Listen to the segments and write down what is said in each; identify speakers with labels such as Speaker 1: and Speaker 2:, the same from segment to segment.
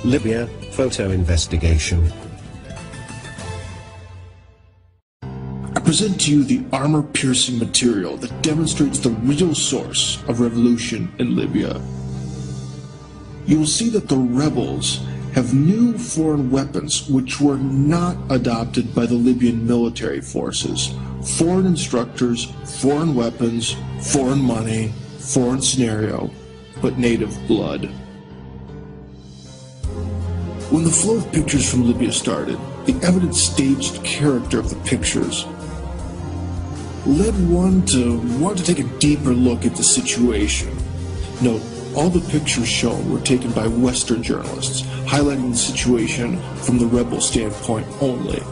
Speaker 1: Libya, photo investigation.
Speaker 2: I present to you the armor-piercing material that demonstrates the real source of revolution in Libya. You will see that the rebels have new foreign weapons which were not adopted by the Libyan military forces. Foreign instructors, foreign weapons, foreign money, foreign scenario, but native blood. When the flow of pictures from Libya started, the evident staged character of the pictures led one to want to take a deeper look at the situation. Note, all the pictures shown were taken by Western journalists, highlighting the situation from the rebel standpoint only.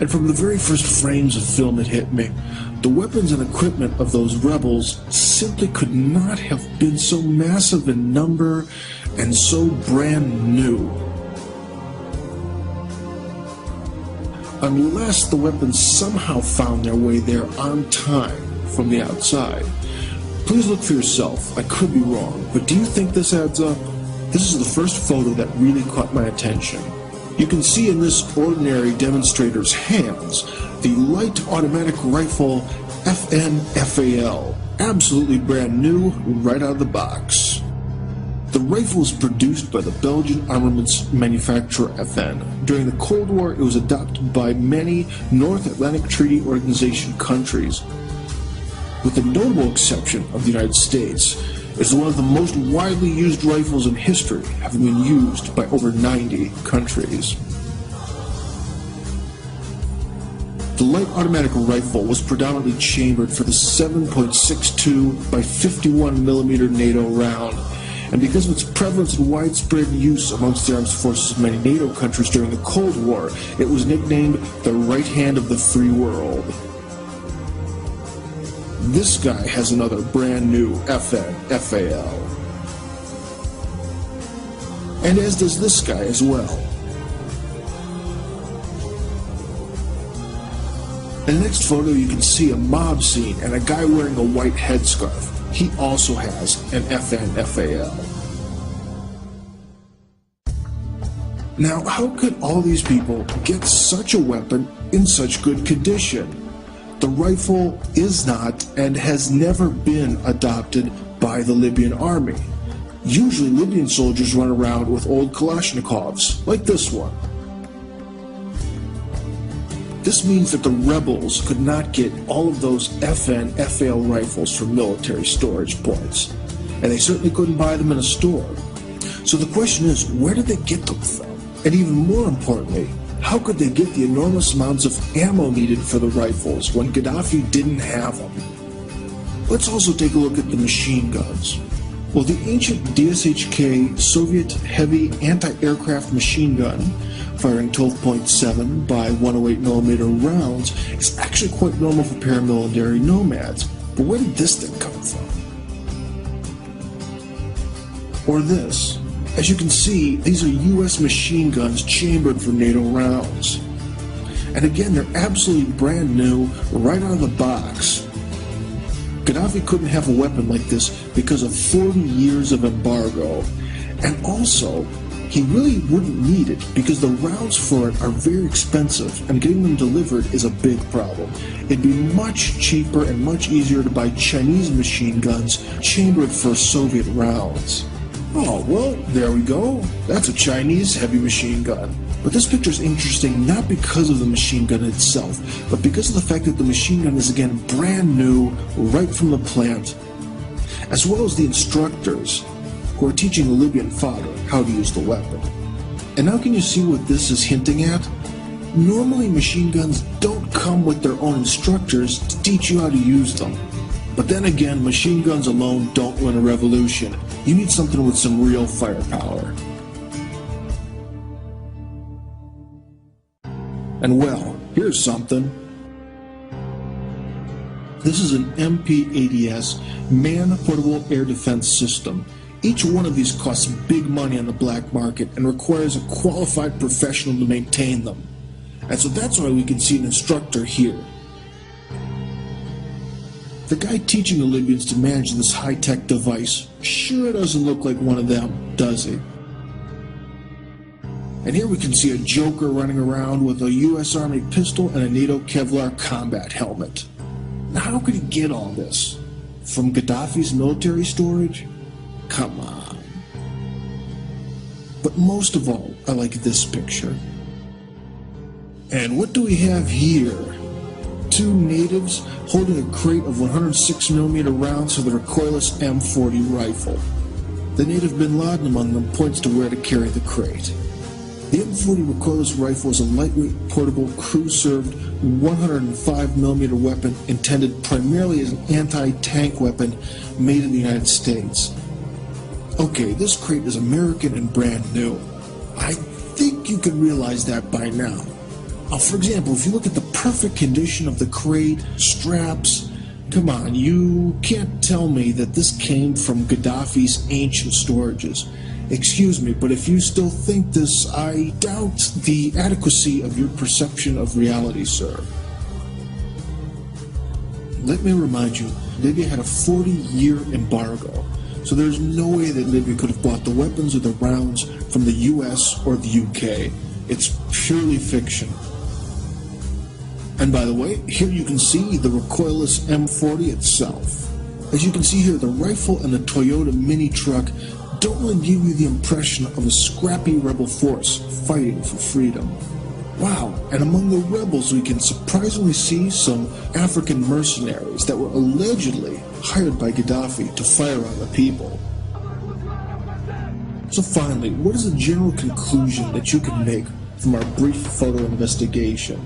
Speaker 2: And from the very first frames of film that hit me, the weapons and equipment of those rebels simply could not have been so massive in number and so brand new. Unless the weapons somehow found their way there on time from the outside. Please look for yourself. I could be wrong, but do you think this adds up? This is the first photo that really caught my attention. You can see in this ordinary demonstrator's hands the light automatic rifle FN-FAL, absolutely brand new, right out of the box. The rifle was produced by the Belgian armaments manufacturer FN. During the Cold War, it was adopted by many North Atlantic Treaty Organization countries, with the notable exception of the United States. It's one of the most widely used rifles in history, having been used by over 90 countries. The light automatic rifle was predominantly chambered for the 7.62 by 51mm NATO round, and because of its prevalence and widespread use amongst the armed forces of many NATO countries during the Cold War, it was nicknamed the right hand of the free world. This guy has another brand new FN-FAL. And as does this guy as well. In the next photo you can see a mob scene and a guy wearing a white headscarf. He also has an FN-FAL. Now, how could all these people get such a weapon in such good condition? The rifle is not and has never been adopted by the Libyan army. Usually Libyan soldiers run around with old Kalashnikovs, like this one. This means that the rebels could not get all of those FN-FAL rifles from military storage points, and they certainly couldn't buy them in a store. So the question is, where did they get them from? And even more importantly, how could they get the enormous amounts of ammo needed for the rifles when Gaddafi didn't have them? Let's also take a look at the machine guns. Well, the ancient DSHK Soviet heavy anti-aircraft machine gun, firing 12.7 by 108mm rounds, is actually quite normal for paramilitary nomads. But where did this thing come from? Or this. As you can see, these are US machine guns chambered for NATO rounds. And again, they're absolutely brand new, right out of the box. Gaddafi couldn't have a weapon like this because of 40 years of embargo. And also, he really wouldn't need it because the rounds for it are very expensive and getting them delivered is a big problem. It'd be much cheaper and much easier to buy Chinese machine guns chambered for Soviet rounds. Oh, well, there we go. That's a Chinese heavy machine gun. But this picture is interesting not because of the machine gun itself, but because of the fact that the machine gun is again brand new, right from the plant, as well as the instructors who are teaching the Libyan fodder how to use the weapon. And now can you see what this is hinting at? Normally machine guns don't come with their own instructors to teach you how to use them. But then again, machine guns alone don't win a revolution. You need something with some real firepower. And well, here's something. This is an MP-80S man-portable air defense system. Each one of these costs big money on the black market and requires a qualified professional to maintain them. And so that's why we can see an instructor here. The guy teaching the Libyans to manage this high-tech device sure doesn't look like one of them, does he? And here we can see a Joker running around with a US Army pistol and a NATO Kevlar combat helmet. Now how could he get all this? From Gaddafi's military storage? Come on. But most of all, I like this picture. And what do we have here? Two natives holding a crate of 106mm rounds for the recoilless M40 rifle. The native bin Laden among them points to where to carry the crate. The M40 recoilless rifle is a lightweight, portable, crew-served 105mm weapon intended primarily as an anti-tank weapon made in the United States. Okay, this crate is American and brand new. I think you can realize that by now. For example, if you look at the perfect condition of the crate, straps, come on, you can't tell me that this came from Gaddafi's ancient storages. Excuse me, but if you still think this, I doubt the adequacy of your perception of reality, sir. Let me remind you, Libya had a 40-year embargo, so there's no way that Libya could have bought the weapons or the rounds from the US or the UK. It's purely fiction. And by the way, here you can see the recoilless M40 itself. As you can see here, the rifle and the Toyota mini truck don't really give you the impression of a scrappy rebel force fighting for freedom. Wow, and among the rebels we can surprisingly see some African mercenaries that were allegedly hired by Gaddafi to fire on the people. So finally, what is the general conclusion that you can make from our brief photo investigation?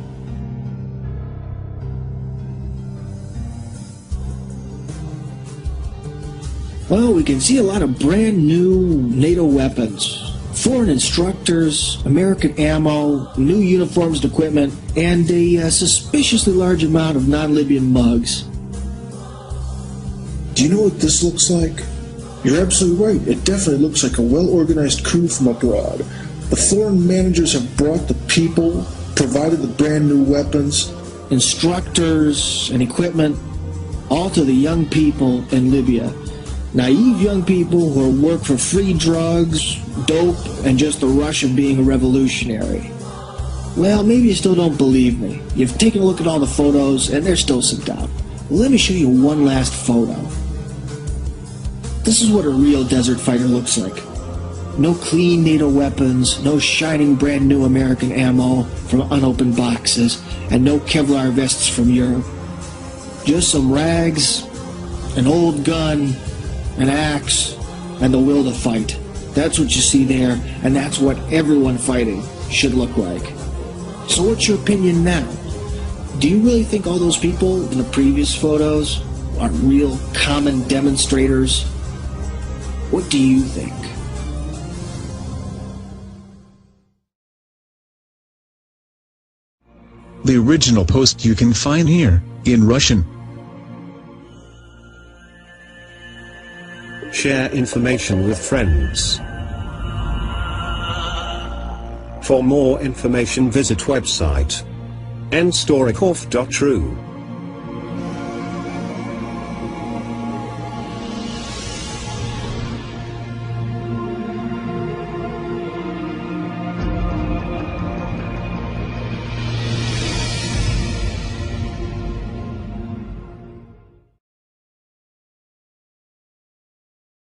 Speaker 3: Well, we can see a lot of brand new NATO weapons, foreign instructors, American ammo, new uniforms and equipment, and a suspiciously large amount of non-Libyan mugs.
Speaker 2: Do you know what this looks like? You're absolutely right. It definitely looks like a well-organized coup from abroad. The foreign managers have brought the people, provided the brand new weapons,
Speaker 3: instructors, and equipment, all to the young people in Libya. Naive young people who work for free drugs, dope, and just the rush of being a revolutionary. Well, maybe you still don't believe me. You've taken a look at all the photos, and there's still some doubt. Let me show you one last photo. This is what a real desert fighter looks like. No clean NATO weapons, no shining brand new American ammo from unopened boxes, and no Kevlar vests from Europe. Just some rags, an old gun, an axe, and the will to fight. That's what you see there, and that's what everyone fighting should look like. So what's your opinion now? Do you really think all those people in the previous photos are real common demonstrators? What do you think?
Speaker 4: The original post you can find here, in Russian.
Speaker 1: Share information with friends. For more information visit website nstorykov.ru.